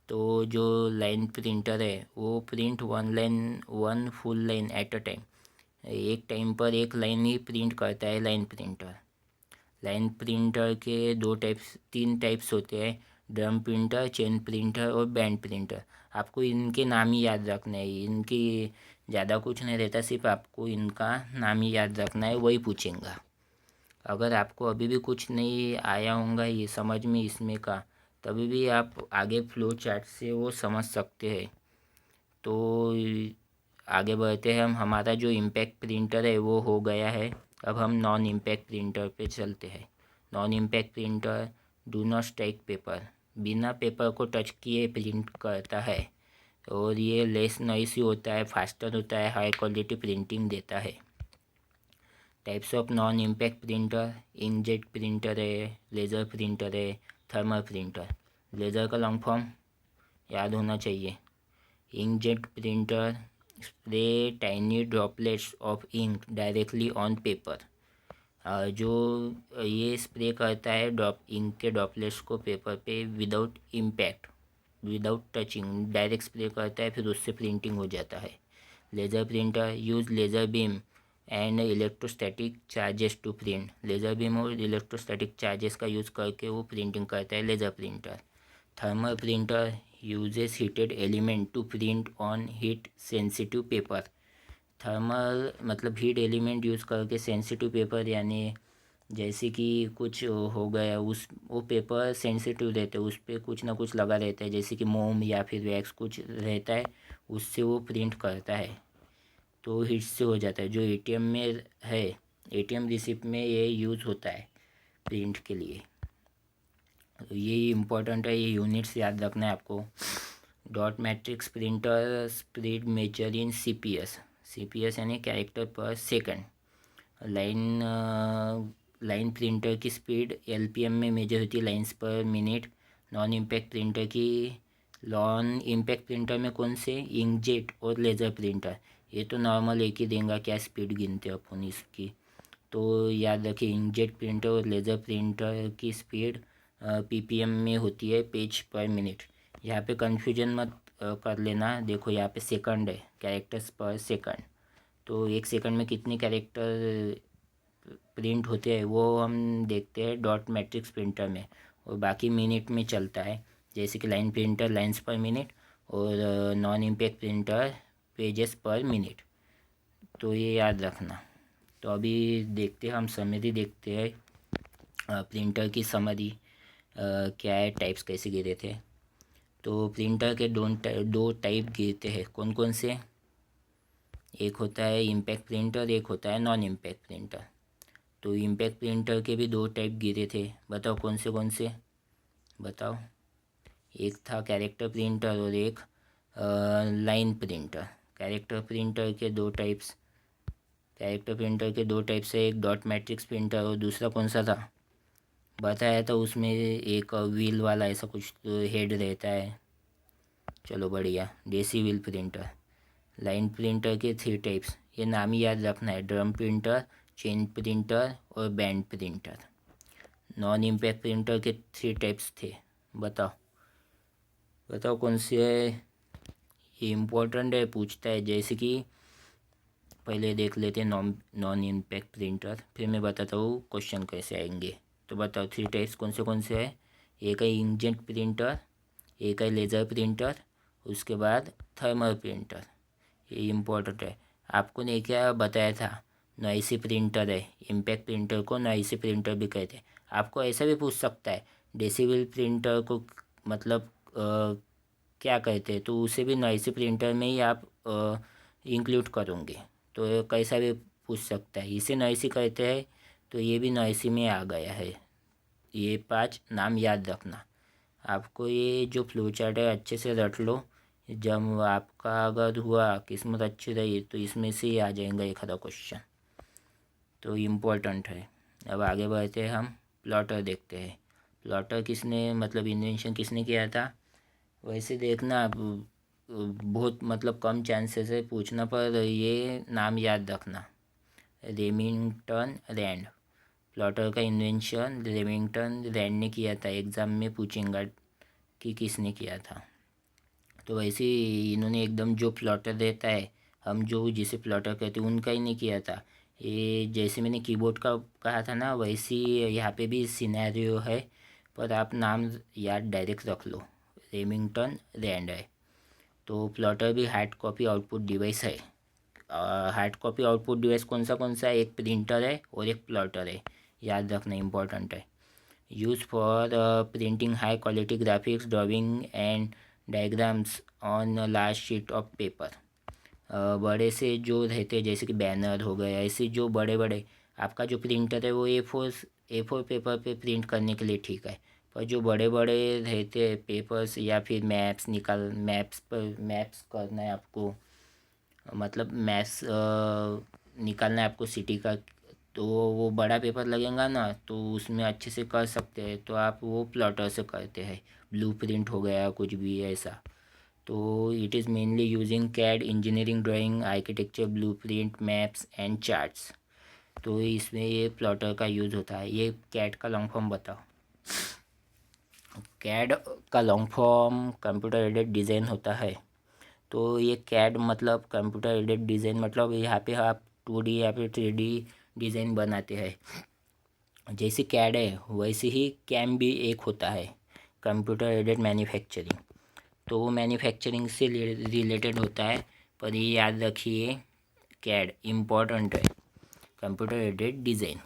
तो जो लाइन प्रिंटर है वो print one full line at a time. एक टाइम पर एक लाइन ही प्रिंट करता है लाइन प्रिंटर। लाइन प्रिंटर के तीन टाइप्स होते हैं, ड्रम प्रिंटर, चेन प्रिंटर और बैंड प्रिंटर। आपको इनके नाम ही याद रखना है। इनकी ज़्यादा कुछ नहीं रहता, सिर्फ आपको इनका नाम ही याद रखना है, वही पूछेंगे। अगर आपको अभी भी कुछ नहीं आया होगा ये समझ में इसमें का, तभी भी आप आगे फ्लो चार्ट से वो समझ सकते हैं। तो आगे बढ़ते हैं हम। हमारा जो इम्पैक्ट प्रिंटर है वो हो गया है। अब हम नॉन इम्पैक्ट प्रिंटर पे चलते हैं। Non impact printer do not strike paper, बिना पेपर को टच किए प्रिंट करता है और ये लेस नॉइसी होता है, फास्टर होता है, हाई क्वालिटी प्रिंटिंग देता है। Types of non impact printer, inkjet printer है, लेज़र प्रिंटर है, थर्मल प्रिंटर। लेज़र का लॉन्ग फॉर्म याद होना चाहिए। Inkjet printer spray tiny droplets of ink directly on paper. जो ये स्प्रे करता है इंक के ड्रॉपलेट्स को पेपर पे without impact, without touching, direct spray करता है, फिर उससे प्रिंटिंग हो जाता है। Laser printer use laser beam and electrostatic charges to print. Laser beam और इलेक्ट्रोस्टैटिक चार्जेस का यूज़ करके वो प्रिंटिंग करता है laser printer. Thermal printer uses heated element to print on heat sensitive paper. थर्मल मतलब हीट एलिमेंट यूज़ करके sensitive paper, यानी जैसे कि कुछ हो गया उस वो पेपर सेंसिटिव रहते हैं, उस पर कुछ ना कुछ लगा रहता है, जैसे कि मोम या फिर वैक्स कुछ रहता है, उससे वो प्रिंट करता है तो हीट से हो जाता है। जो एटीएम में है, एटीएम रिसिप्ट में ये यूज़ होता है प्रिंट के लिए। ये इम्पोर्टेंट है, ये यूनिट्स याद रखना है आपको। Dot matrix printer speed measure in CPS यानी character per second. Line line printer की स्पीड एलपीएम में मेजर होती है, lines per minute. Non impact printer की नॉन इम्पैक्ट प्रिंटर में कौन से, इंकजेट और लेज़र प्रिंटर। ये तो नॉर्मल एक ही देंगे, क्या स्पीड गिनते हैं अपन इसकी। तो याद रखिए इंकजेट प्रिंटर और लेज़र प्रिंटर की स्पीड पीपीएम में होती है, पेज पर मिनट। यहाँ पे कन्फ्यूजन मत कर लेना। देखो यहाँ पे सेकंड है, कैरेक्टर्स पर सेकंड। तो एक सेकंड में कितने कैरेक्टर प्रिंट होते हैं वो हम देखते हैं डॉट मैट्रिक्स प्रिंटर में, और बाकी मिनट में चलता है। जैसे कि line printer lines per minute और non impact printer pages per minute. तो ये याद रखना। तो अभी देखते हैं हम समरी देखते हैं प्रिंटर की समरी क्या है, टाइप्स कैसे गिरे थे। तो प्रिंटर के दो टाइप गिरते हैं, कौन कौन से? एक होता है इम्पैक्ट प्रिंटर, एक होता है नॉन इम्पैक्ट प्रिंटर। तो इम्पैक्ट प्रिंटर के भी दो टाइप गिरे थे, बताओ कौन से बताओ। एक था कैरेक्टर प्रिंटर और एक लाइन प्रिंटर। कैरेक्टर प्रिंटर के दो टाइप्स है, एक डॉट मैट्रिक्स प्रिंटर और दूसरा कौन सा था बताया था उसमें? एक व्हील वाला ऐसा कुछ तो हेड रहता है। चलो बढ़िया, देसी व्हील प्रिंटर। लाइन प्रिंटर के 3 टाइप्स, ये नाम ही याद रखना है, ड्रम प्रिंटर, चेन प्रिंटर और band printer. Non impact printer के 3 टाइप्स थे, बताओ बताओ कौन से है? ये इम्पोर्टेंट है, पूछता है। जैसे कि पहले देख लेते हैं नॉन इम्पैक्ट प्रिंटर, फिर मैं बताता हूँ क्वेश्चन कैसे आएंगे। तो बताओ 3 टाइप्स कौन से है? एक है इंकजेट प्रिंटर, एक है लेज़र प्रिंटर, उसके बाद थर्मल प्रिंटर। ये इम्पोर्टेंट है। आपको ने क्या बताया था? नॉइसी प्रिंटर है, इम्पैक्ट प्रिंटर को नॉइसी प्रिंटर भी कहते हैं। आपको ऐसा भी पूछ सकता है, डेसिबल प्रिंटर को मतलब क्या कहते हैं, तो उसे भी नॉइसी प्रिंटर में ही आप इंक्लूड करोगे। तो कैसा भी पूछ सकता है, इसे नॉइसी कहते हैं, तो ये भी नॉइसी में आ गया है। ये 5 नाम याद रखना। आपको ये जो फ्लो चार्ट है अच्छे से रट लो, जब आपका अगर हुआ किस्मत अच्छी रही तो इसमें से ही आ जाएगा एक आधा क्वेश्चन, तो इम्पोर्टेंट है। अब आगे बढ़ते हैं, हम प्लॉटर देखते हैं। प्लॉटर किसने मतलब इन्वेंशन किसने किया था? वैसे देखना आप, बहुत मतलब कम चांसेस है पूछना, पर ये नाम याद रखना, रेमिंगटन रैंड। प्लॉटर का इन्वेंशन रेमिंगटन रैंड ने किया था। एग्ज़ाम में पूछेंगा कि किसने किया था। तो वैसे इन्होंने एकदम जो प्लॉटर रहता है, हम जो जिसे प्लॉटर कहते हैं, उनका ही नहीं किया था। ये जैसे मैंने कीबोर्ड का कहा था ना, वैसे यहाँ पे भी सिनेरियो है, पर आप नाम याद डायरेक्ट रख लो, रेमिंगटन रैंड है। तो प्लॉटर भी हार्ड कॉपी आउटपुट डिवाइस है। हार्ड कॉपी आउटपुट डिवाइस कौन सा है? एक प्रिंटर है और एक प्लॉटर है, याद रखना, इम्पोर्टेंट है। Use for printing high quality graphics, drawing and diagrams on large sheet of paper. बड़े से जो रहते हैं जैसे कि बैनर हो गए, ऐसे जो बड़े बड़े आपका जो प्रिंटर है वो ए फोर पेपर पे प्रिंट करने के लिए ठीक है। पर जो बड़े बड़े रहते हैं पेपर्स, या फिर मैप्स करना है आपको, मतलब मैथ्स निकालना है आपको सिटी का, तो वो बड़ा पेपर लगेगा ना, तो उसमें अच्छे से कर सकते हैं, तो आप वो प्लॉटर से करते हैं। ब्लू प्रिंट हो गया कुछ भी ऐसा, तो it is mainly using CAD engineering drawing architecture blue print maps and charts. तो इसमें ये प्लॉटर का यूज़ होता है। ये कैड का लॉन्ग फॉर्म बताओ। कैड का long form computer aided design होता है। तो ये कैड मतलब कंप्यूटर एडेड डिज़ाइन, मतलब यहाँ पे आप 2D या फिर 3D डिज़ाइन बनाते हैं। जैसे कैड है वैसे ही कैम भी एक होता है, कंप्यूटर एडेड मैन्युफैक्चरिंग। तो वो मैन्युफैक्चरिंग से रिलेटेड होता है, पर ये याद रखिए कैड इम्पॉर्टेंट है, कंप्यूटर एडेड डिज़ाइन।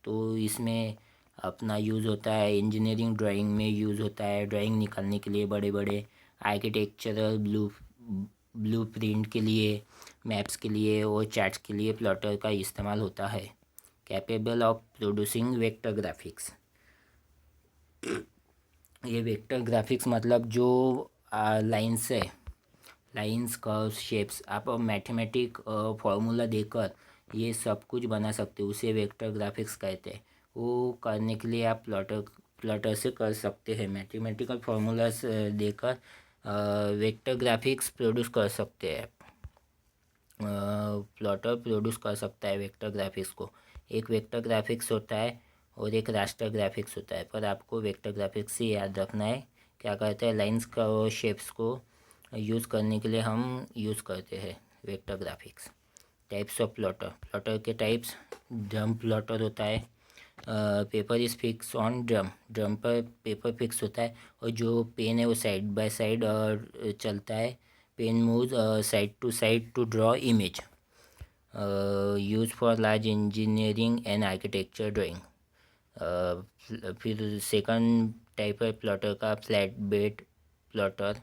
तो इसमें अपना यूज़ होता है, इंजीनियरिंग ड्राइंग में यूज़ होता है, ड्राइंग निकालने के लिए बड़े बड़े, आर्किटेक्चरल ब्लू प्रिंट के लिए, मैप्स के लिए और चार्ट्स के लिए प्लॉटर का इस्तेमाल होता है। Capable of producing vector graphics. ये वेक्टर ग्राफिक्स मतलब जो लाइन्स है, लाइन्स कर्व्स शेप्स, आप मैथमेटिक फॉर्मूला देकर ये सब कुछ बना सकते हो, उसे वेक्टर ग्राफिक्स कहते हैं। वो करने के लिए आप प्लॉटर से कर सकते हैं, मैथमेटिकल फार्मूलाज देकर वेक्टर ग्राफिक्स प्रोड्यूस कर सकते हैं। प्लॉटर प्रोड्यूस कर सकता है वेक्टर ग्राफिक्स को। एक वेक्टर ग्राफिक्स होता है और एक रास्टर ग्राफिक्स होता है, पर आपको वेक्टर ग्राफिक्स ही याद रखना है। क्या कहते हैं, लाइंस का और शेप्स को यूज़ करने के लिए हम यूज़ करते हैं vector graphics. Types of plotter. Plotter के टाइप्स, ड्रम प्लॉटर होता है, paper is fix on drum, drum पर पेपर फिक्स होता है और जो पेन है वो साइड बाय साइड चलता है। Pen move side to draw image. Use for large engineering and architecture drawing. फिर सेकंड टाइप है प्लॉटर का, फ्लैट बेड प्लॉटर,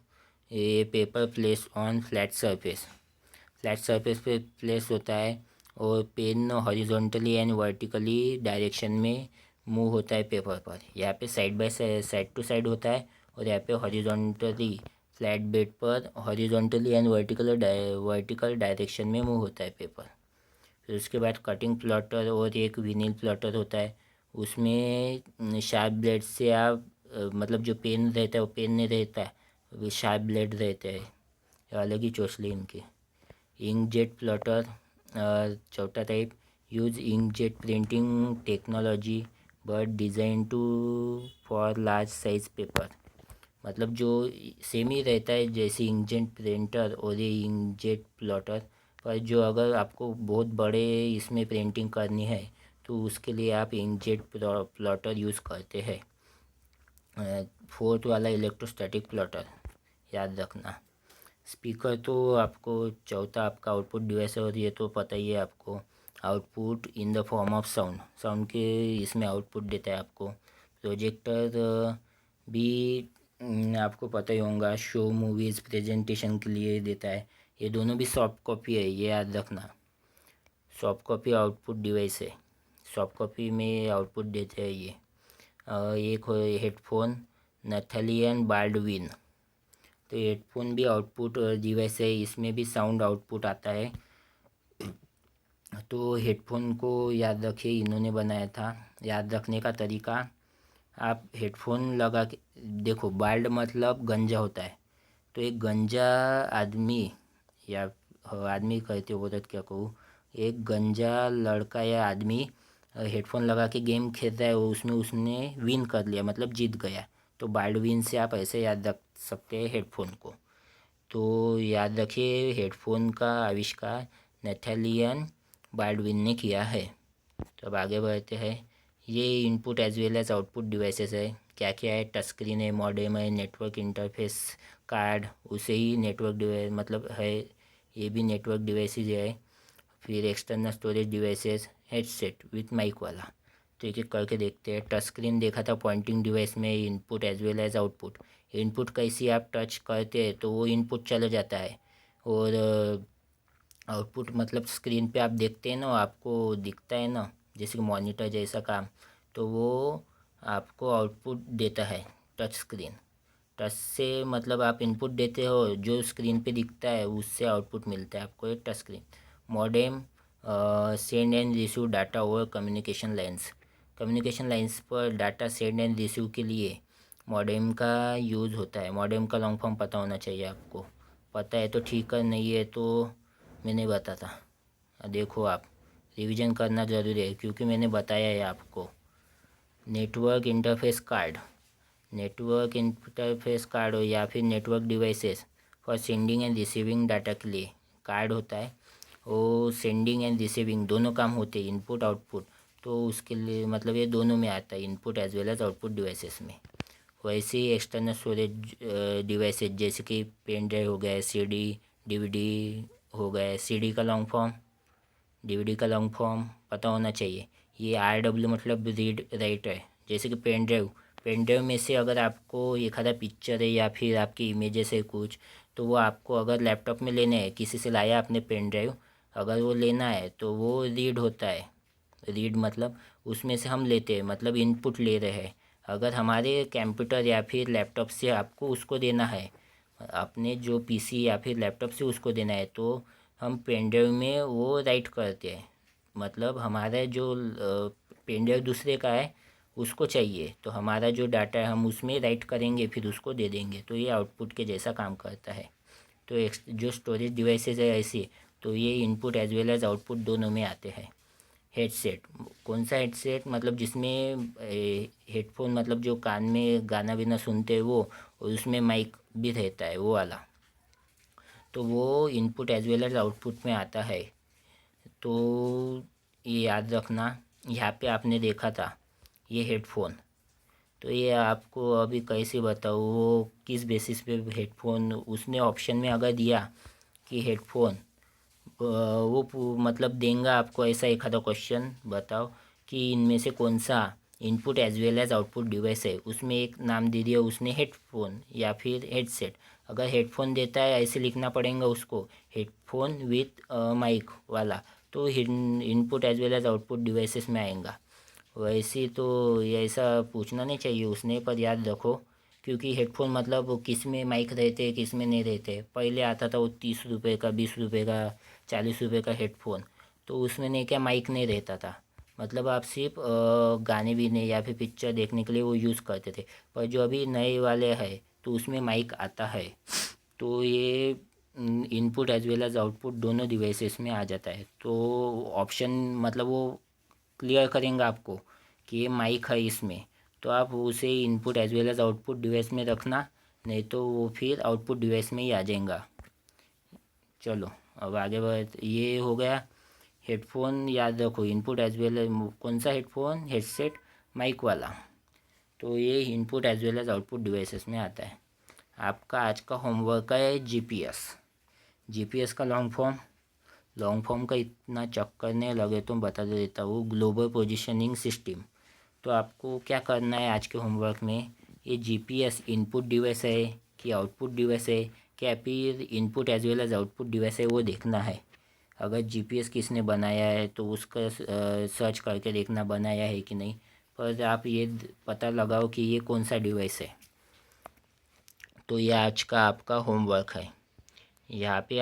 ये paper place on flat surface पे प्लेस होता है और pen horizontally and vertically direction में मूव होता है पेपर पर। यहाँ पे side by side to side होता है और यहाँ पे हॉरिजॉन्टली फ्लैट बेड पर हॉरिजॉन्टली एंड वर्टिकल डायरेक्शन में मूव होता है पेपर। फिर उसके बाद कटिंग प्लॉटर और एक विनिल प्लॉटर होता है। उसमें शार्प ब्लेड से आप मतलब जो पेन रहता है वो पेन नहीं रहता है, वो शार्प ब्लेड रहते हैं, अलग ही चोचले इनके। इंकजेट प्लॉटर चौथा type, use inkjet printing technology but design to for large size paper. मतलब जो सेम ही रहता है जैसे इंकजेट प्रिंटर और ये इंकजेट प्लॉटर, पर जो अगर आपको बहुत बड़े इसमें प्रिंटिंग करनी है तो उसके लिए आप इंकजेट प्लॉटर यूज़ करते हैं। फोर्थ वाला इलेक्ट्रोस्टैटिक प्लॉटर, याद रखना। स्पीकर तो आपको चौथा आपका आउटपुट डिवाइस है और ये तो पता ही है आपको, output in the form of sound के इसमें आउटपुट देता है आपको। प्रोजेक्टर भी आपको पता ही होगा, शो मूवीज़ प्रेजेंटेशन के लिए देता है। ये दोनों भी सॉफ्ट कॉपी है, ये याद रखना। सॉफ्ट कॉपी आउटपुट डिवाइस है, सॉफ्ट कॉपी में आउटपुट देते हैं ये। एक हेडफोन नथलियन बाल्डविन, तो हेडफोन भी आउटपुट डिवाइस है, इसमें भी साउंड आउटपुट आता है। तो हेडफोन को याद रखिए, इन्होंने बनाया था। याद रखने का तरीका, आप हेडफोन लगा के देखो, बाल्ड मतलब गंजा होता है, तो एक गंजा आदमी या आदमी कहते हो तो क्या कहूँ, एक गंजा लड़का या आदमी हेडफोन लगा के गेम खेल रहा है, उसमें उसने विन कर लिया मतलब जीत गया, तो बाल्ड विन से आप ऐसे याद रख सकते हैं हेडफोन को। तो याद रखिए, हेडफोन का आविष्कार नेथलियन बाल्डविन ने किया है। तो अब आगे बढ़ते हैं। ये input as well as output devices है। क्या क्या है, टच स्क्रीन है, मॉडेम है, नेटवर्क इंटरफेस कार्ड, उसे ही नेटवर्क डिवाइस मतलब है, ये भी नेटवर्क डिवाइसेज है। फिर external storage devices, headset with mic वाला। तो एक एक करके देखते हैं। टच स्क्रीन देखा था पॉइंटिंग डिवाइस में, input as well as output. Input कैसी आप टच करते हैं तो वो इनपुट चला जाता है, और आउटपुट मतलब स्क्रीन पे आप देखते हैं ना, आपको दिखता है ना जैसे कि मॉनिटर जैसा काम, तो वो आपको आउटपुट देता है टच स्क्रीन। टच से मतलब आप इनपुट देते हो, जो स्क्रीन पे दिखता है उससे आउटपुट मिलता है आपको, एक touch screen. Modem send and receive data over communication lines पर डाटा सेंड एंड रिसीव के लिए मॉडेम का यूज़ होता है। मॉडेम का लॉन्ग फॉर्म पता होना चाहिए आपको, पता है तो ठीक है, नहीं है तो मैं नहीं बताता। देखो आप रिवीजन करना ज़रूरी है क्योंकि मैंने बताया है आपको। नेटवर्क इंटरफेस कार्ड हो या फिर network devices for sending end receiving data के लिए कार्ड होता है, वो सेंडिंग एंड रिसीविंग दोनों काम होते हैं, इनपुट आउटपुट। तो उसके लिए मतलब ये दोनों में आता है, input as well as output devices में। वैसे ही एक्सटर्नल स्टोरेज डिवाइसेस जैसे कि पेन ड्राइव हो गया, सीडी डीवीडी हो गया। सीडी का लॉन्ग फॉर्म, डीवीडी का लॉन्ग फॉर्म पता होना चाहिए। ये RW मतलब रीड राइट है। जैसे कि पेन ड्राइव में से अगर आपको एक आधा पिक्चर है या फिर आपकी इमेजेस है कुछ, तो वो आपको अगर लैपटॉप में लेने हैं, किसी से लाया आपने पेन ड्राइव, अगर वो लेना है तो वो रीड होता है। रीड मतलब उसमें से हम लेते हैं, मतलब इनपुट ले रहे हैं। अगर हमारे कंप्यूटर या फिर लैपटॉप से आपको उसको देना है, अपने जो पीसी या फिर लैपटॉप से उसको देना है, तो हम पेन ड्राइव में वो राइट करते हैं। मतलब हमारा जो पेन ड्राइव दूसरे का है उसको चाहिए, तो हमारा जो डाटा है हम उसमें राइट करेंगे, फिर उसको दे देंगे, तो ये आउटपुट के जैसा काम करता है। तो जो स्टोरेज डिवाइसेस है ऐसे, तो ये input as well as output दोनों में आते हैं। हेडसेट, कौन सा हेडसेट, मतलब जिसमें हेडफोन मतलब जो कान में गाना बिना सुनते हैं वो, और उसमें माइक भी रहता है वो वाला, तो वो input as well as output में आता है। तो ये याद रखना। यहाँ पे आपने देखा था ये हेडफोन, तो ये आपको अभी कैसे बताऊँ वो किस बेसिस पे हेडफोन उसने ऑप्शन में अगर दिया कि हेडफोन, वो मतलब देंगे आपको ऐसा एक आधा क्वेश्चन, बताओ कि इनमें से कौन सा input as well as output device है, उसमें एक नाम दे दिया उसने हेडफोन या फिर हेडसेट। अगर हेडफोन देता है ऐसे लिखना पड़ेगा उसको, हेडफोन विथ माइक वाला, तो input as well as output devices में आएगा। वैसे तो ये ऐसा पूछना नहीं चाहिए उसने, पर याद रखो, क्योंकि हेडफोन मतलब किस में माइक रहते हैं किस में नहीं रहते। पहले आता था वो 30 रुपये का, 20 रुपये का, 40 रुपये का हेडफोन, तो उसमें नहीं क्या माइक नहीं रहता था, मतलब आप सिर्फ गाने भी नहीं या फिर पिक्चर देखने के लिए वो यूज़ करते थे। पर जो अभी नए वाले हैं तो उसमें माइक आता है, तो ये input as well as output दोनों डिवाइसेस में आ जाता है। तो ऑप्शन मतलब वो क्लियर करेंगे आपको कि ये माइक है इसमें, तो आप उसे input as well as output device में रखना, नहीं तो वो फिर आउटपुट डिवाइस में ही आ जाएगा। चलो अब आगे बढ़, ये हो गया हेडफोन। याद रखो इनपुट एज वेल, कौन सा हेडफोन, हेडसेट, माइक वाला, तो ये input as well as output devices में आता है। आपका आज का होमवर्क है जीपीएस। जीपीएस का लॉन्ग फॉर्म का इतना चक्कर नहीं लगे तो बता देता हूँ, ग्लोबल पोजीशनिंग सिस्टम। तो आपको क्या करना है आज के होमवर्क में, ये जीपीएस इनपुट डिवाइस है कि आउटपुट डिवाइस है, क्या फिर input as well as output device है, वो देखना है। अगर जीपीएस किसने बनाया है तो उसका सर्च करके देखना बनाया है कि नहीं, पर आप ये पता लगाओ कि ये कौन सा डिवाइस है। तो ये आज का आपका होमवर्क है। यहाँ पे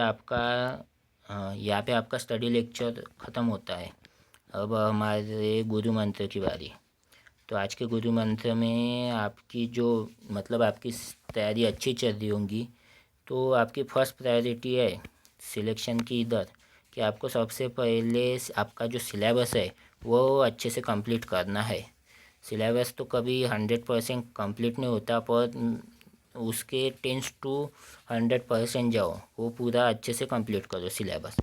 आपका स्टडी लेक्चर ख़त्म होता है। अब हमारे गुरु मंत्र की बारी। तो आज के गुरु मंत्र में आपकी जो मतलब आपकी तैयारी अच्छी चल रही होंगी, तो आपकी फर्स्ट प्रायोरिटी है सिलेक्शन की इधर, कि आपको सबसे पहले आपका जो सिलेबस है वो अच्छे से कंप्लीट करना है। सिलेबस तो कभी 100% कंप्लीट नहीं होता, पर उसके 10 to 100% जाओ, वो पूरा अच्छे से कंप्लीट करो सिलेबस।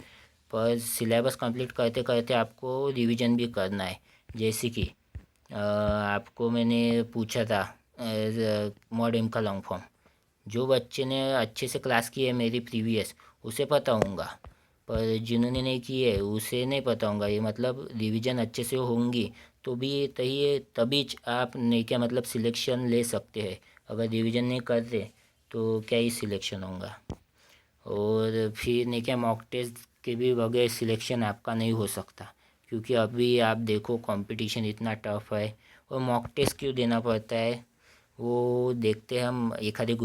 पर सिलेबस कंप्लीट करते करते आपको रिवीजन भी करना है। जैसे कि आपको मैंने पूछा था मॉडेम का लॉन्ग फॉर्म, जो बच्चे ने अच्छे से क्लास की है मेरी प्रीवियस, उसे पता होगा, पर जिन्होंने नहीं की है उसे नहीं पता होगा। ये मतलब रिवीजन अच्छे से होंगी तो भी तभी आप नहीं क्या मतलब सिलेक्शन ले सकते हैं। अगर रिवीजन नहीं करते तो क्या ही सिलेक्शन होगा। और फिर नहीं क्या मॉक टेस्ट के भी बगैर सिलेक्शन आपका नहीं हो सकता, क्योंकि अभी आप देखो कंपटीशन इतना टफ है। और मॉक टेस्ट क्यों देना पड़ता है वो देखते हैं हम एक आधे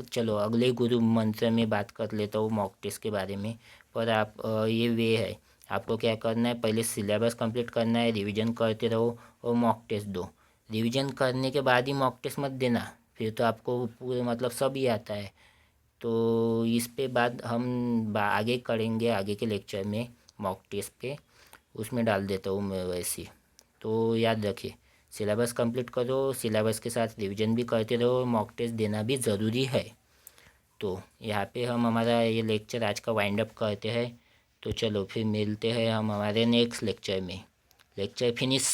चलो अगले गुरु मंत्र में बात कर लेता हूँ मॉक टेस्ट के बारे में। पर आप ये वे है, आपको क्या करना है, पहले सिलेबस कंप्लीट करना है, रिवीजन करते रहो और मॉक टेस्ट दो। रिवीजन करने के बाद ही मॉक टेस्ट मत देना, फिर तो आपको पूरे मतलब सब ही आता है। तो इस पे बात हम आगे करेंगे आगे के लेक्चर में, मॉक टेस्ट पे उसमें डाल देता हूँ मैं वैसे। तो याद रखिए सिलेबस कंप्लीट करो, सिलेबस के साथ रिवीजन भी करते रहो, मॉक टेस्ट देना भी ज़रूरी है। तो यहाँ पे हम हमारा ये लेक्चर आज का वाइंड अप करते हैं। तो चलो फिर मिलते हैं हम हमारे नेक्स्ट लेक्चर में। Lecture finish.